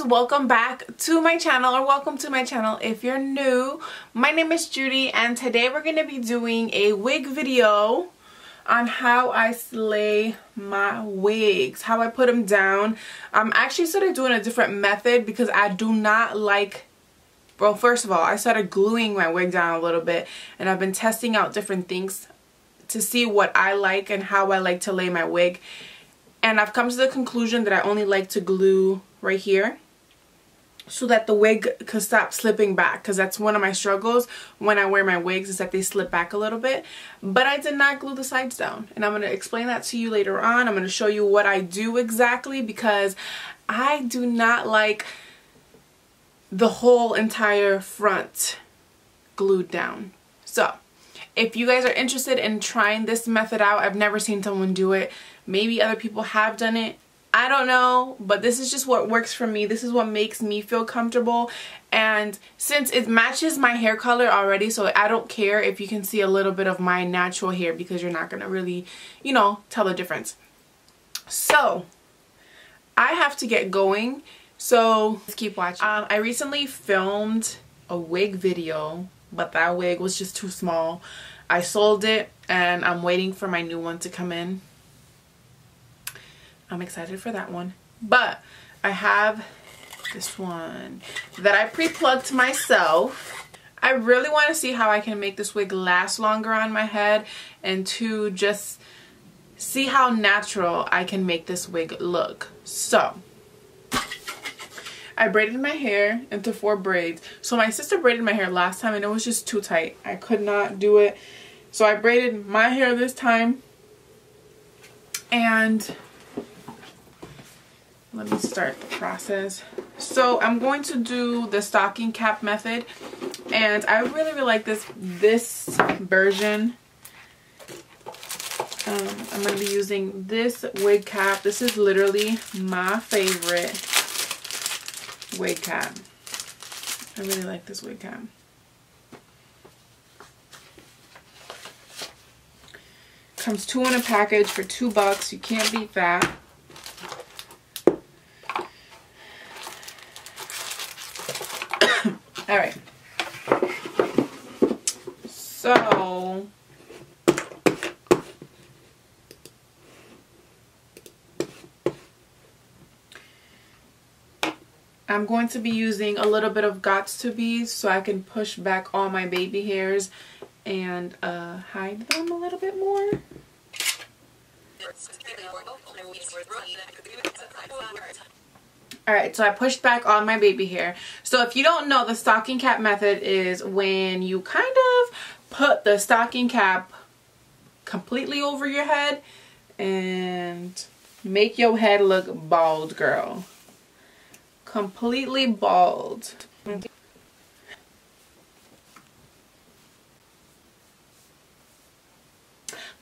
welcome back to my channel, or welcome to my channel if you're new. My name is Judy and today we're going to be doing a wig video on how I slay my wigs, how I put them down. I'm actually started doing a different method because I do not like, well, first of all, I started gluing my wig down a little bit, and I've been testing out different things to see what I like and how I like to lay my wig. And I've come to the conclusion that I only like to glue right here so that the wig could stop slipping back, because that's one of my struggles when I wear my wigs, is that they slip back a little bit. But I did not glue the sides down, and I'm going to explain that to you later on. I'm going to show you what I do exactly, because I do not like the whole entire front glued down. So if you guys are interested in trying this method out, I've never seen someone do it. Maybe other people have done it. I don't know, but this is just what works for me. This is what makes me feel comfortable. And since it matches my hair color already, so I don't care if you can see a little bit of my natural hair, because you're not going to really, you know, tell the difference. So I have to get going. So let's keep watching. I recently filmed a wig video, but that wig was just too small. I sold it and I'm waiting for my new one to come in. I'm excited for that one. But I have this one that I pre-plugged myself. I really want to see how I can make this wig last longer on my head, and to just see how natural I can make this wig look. So I braided my hair into 4 braids. So my sister braided my hair last time and it was just too tight. I could not do it. So I braided my hair this time. And let me start the process. So I'm going to do the stocking cap method. And I really like this version. I'm going to be using this wig cap. This is literally my favorite wig cap. I really like this wig cap. Comes 2 in a package for $2. You can't beat that. All right. So I'm going to be using a little bit of Gots to Be so I can push back all my baby hairs and hide them a little bit more. Alright, so I pushed back all my baby hair. So if you don't know, the stocking cap method is when you kind of put the stocking cap completely over your head and make your head look bald, girl. Completely bald.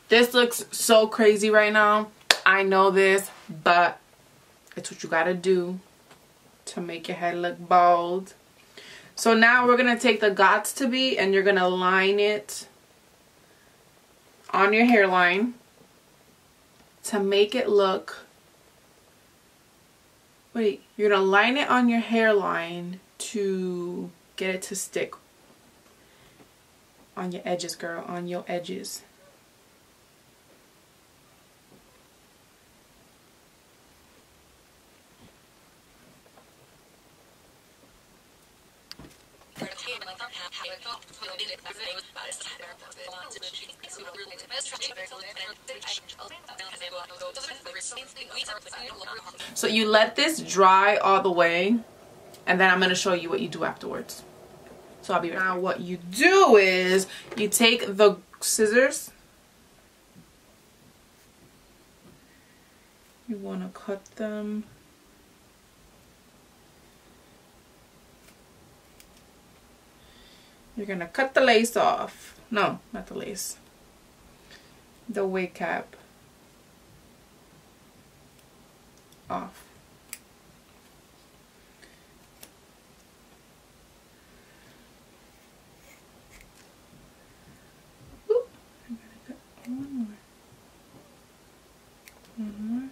This looks so crazy right now. I know this, but it's what you gotta do to make your head look bald. So now we're gonna take the Gots to Be and you're gonna line it on your hairline to make it look. Wait, you're gonna line it on your hairline to get it to stick on your edges, girl, on your edges. So you let this dry all the way, and then I'm going to show you what you do afterwards. So I'll be right back. Now what you do is you take the scissors. You want to cut them. You're going to cut the lace off. No, not the lace. The wig cap off. Oop, I'm going to cut one more. One more.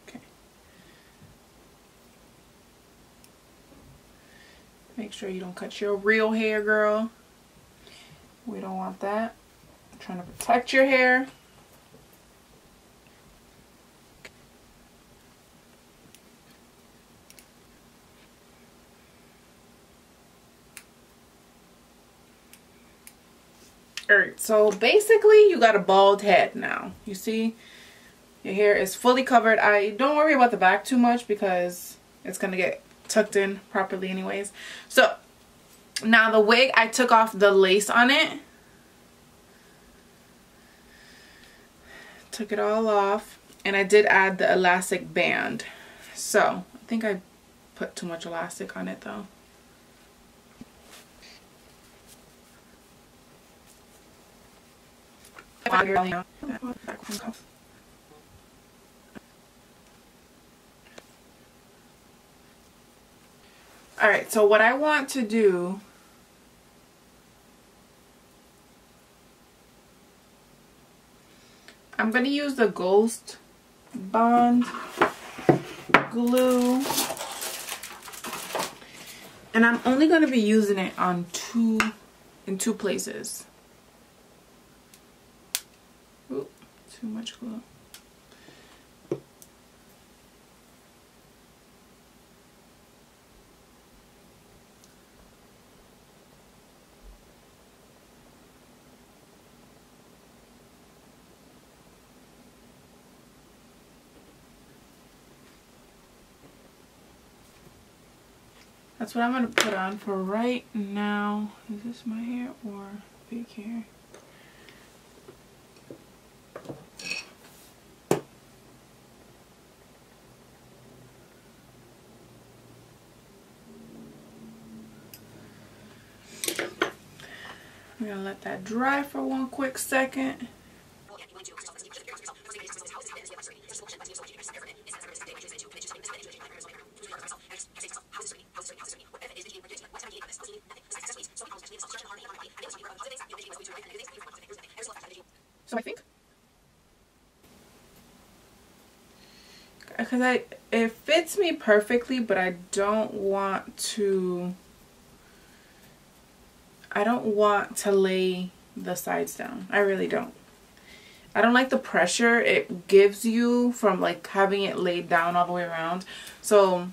Okay. Make sure you don't cut your real hair, girl. We don't want that. I'm trying to protect your hair. Alright, so basically you got a bald head now. You see? Your hair is fully covered. I don't worry about the back too much because it's going to get tucked in properly anyways. So, now the wig, I took off the lace on it. Took it all off. And I did add the elastic band. So, I think I put too much elastic on it though. Alright, so what I want to do, I'm going to use the Ghost Bond glue, and I'm only going to be using it on in two places. Ooh, too much glue. That's what I'm going to put on for right now. Is this my hair or fake hair? I'm going to let that dry for one quick second. So I think, because it fits me perfectly, but I don't want to lay the sides down. I really don't. I don't like the pressure it gives you from like having it laid down all the way around. So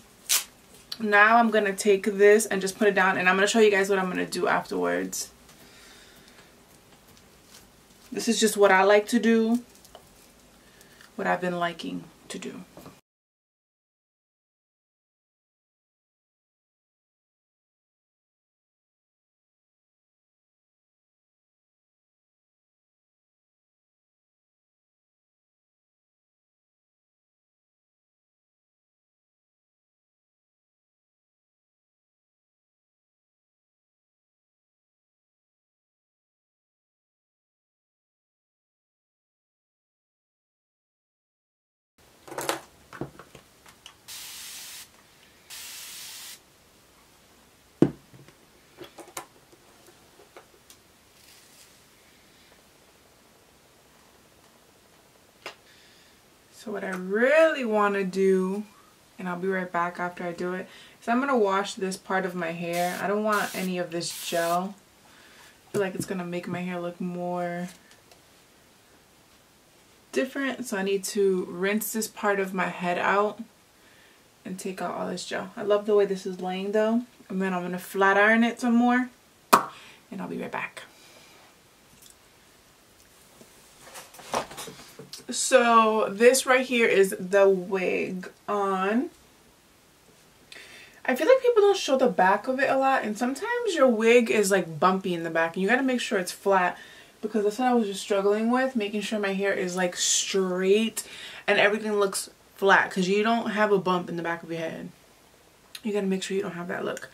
now I'm gonna take this and just put it down, and I'm gonna show you guys what I'm gonna do afterwards. This is just what I like to do, what I've been liking to do. So what I really want to do, and I'll be right back after I do it, is I'm going to wash this part of my hair. I don't want any of this gel. I feel like it's going to make my hair look more different. So I need to rinse this part of my head out and take out all this gel. I love the way this is laying though. And then I'm going to flat iron it some more, and I'll be right back. So this right here is the wig on. I feel like people don't show the back of it a lot, and sometimes your wig is like bumpy in the back, and you got to make sure it's flat, because that's what I was just struggling with, making sure my hair is like straight and everything looks flat, because you don't have a bump in the back of your head. You got to make sure you don't have that look.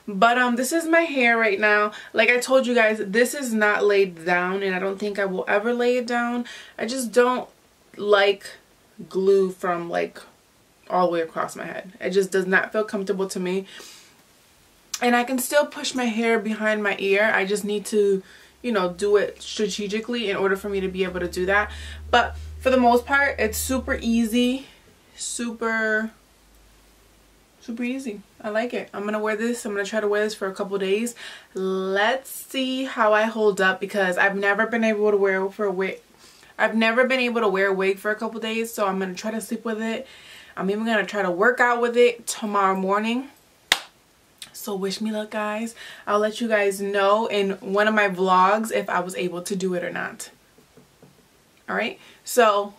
But this is my hair right now. Like I told you guys, this is not laid down, and I don't think I will ever lay it down. I just don't like glue from like all the way across my head. It just does not feel comfortable to me. And I can still push my hair behind my ear. I just need to, you know, do it strategically in order for me to be able to do that. But for the most part, it's super easy, super Super easy. I like it. I'm gonna wear this. I'm gonna try to wear this for a couple days. Let's see how I hold up, because I've never been able to wear a wig for a couple days, so I'm gonna try to sleep with it. I'm even gonna try to work out with it tomorrow morning. So wish me luck, guys. I'll let you guys know in one of my vlogs if I was able to do it or not. Alright, so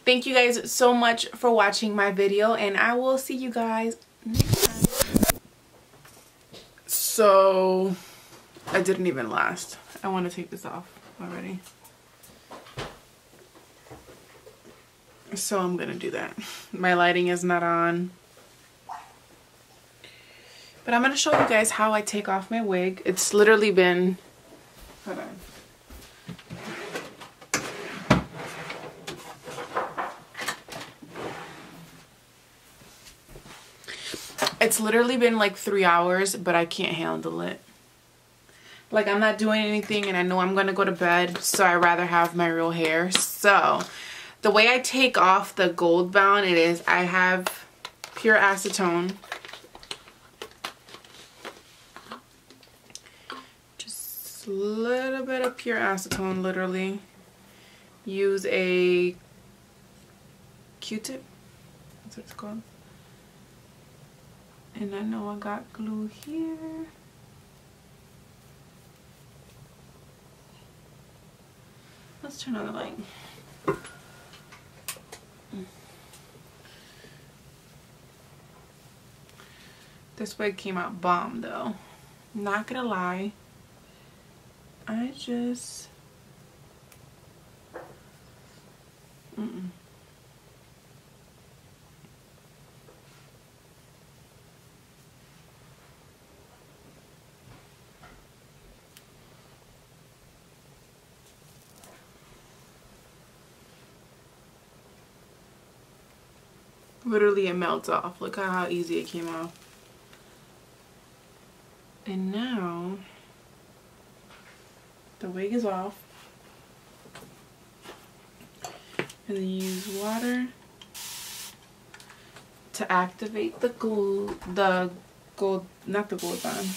thank you guys so much for watching my video, and I will see you guys next time. So I didn't even last. I want to take this off already. So I'm gonna do that. My lighting is not on. But I'm going to show you guys how I take off my wig. It's literally been... Hold on. It's literally been like 3 hours, but I can't handle it. Like, I'm not doing anything and I know I'm going to go to bed, so I'd rather have my real hair. So, the way I take off the gold bond, I have pure acetone. A little bit of pure acetone, literally. Use a Q-tip, that's what it's called. And I know I got glue here. Let's turn on the light. This wig came out bomb though. Not gonna lie. I just literally it melts off. Look how easy it came off. And now the wig is off, and then you use water to activate the glue, not the gold bond.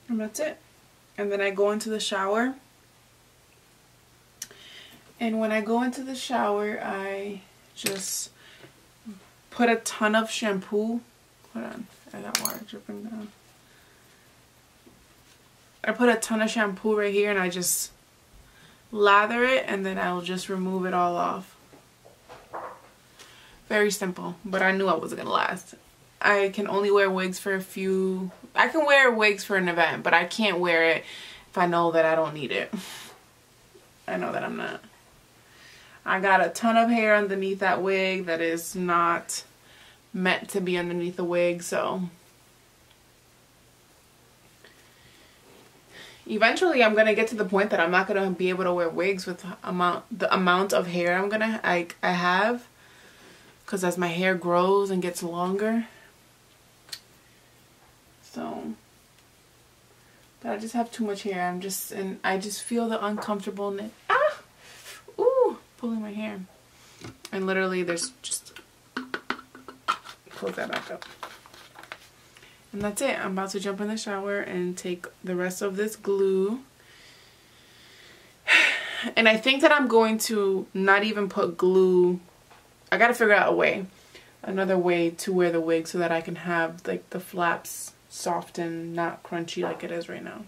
And that's it. And then I go into the shower. And when I go into the shower, I just put a ton of shampoo. Hold on, I got water dripping down. I put a ton of shampoo right here and I just lather it, and then I'll just remove it all off. Very simple, but I knew I wasn't gonna last. I can only wear wigs for I can wear wigs for an event, but I can't wear it if I know that I don't need it. I know that I'm not. I got a ton of hair underneath that wig that is not meant to be underneath the wig, so eventually I'm gonna get to the point that I'm not gonna be able to wear wigs with the amount of hair I have, because as my hair grows and gets longer. So, but I just have too much hair. I just feel the uncomfortableness. Pulling my hair. And literally there's just, close that back up. And that's it. I'm about to jump in the shower and take the rest of this glue. And I think that I'm going to not even put glue. I gotta figure out another way to wear the wig so that I can have like the flaps soft and not crunchy like it is right now.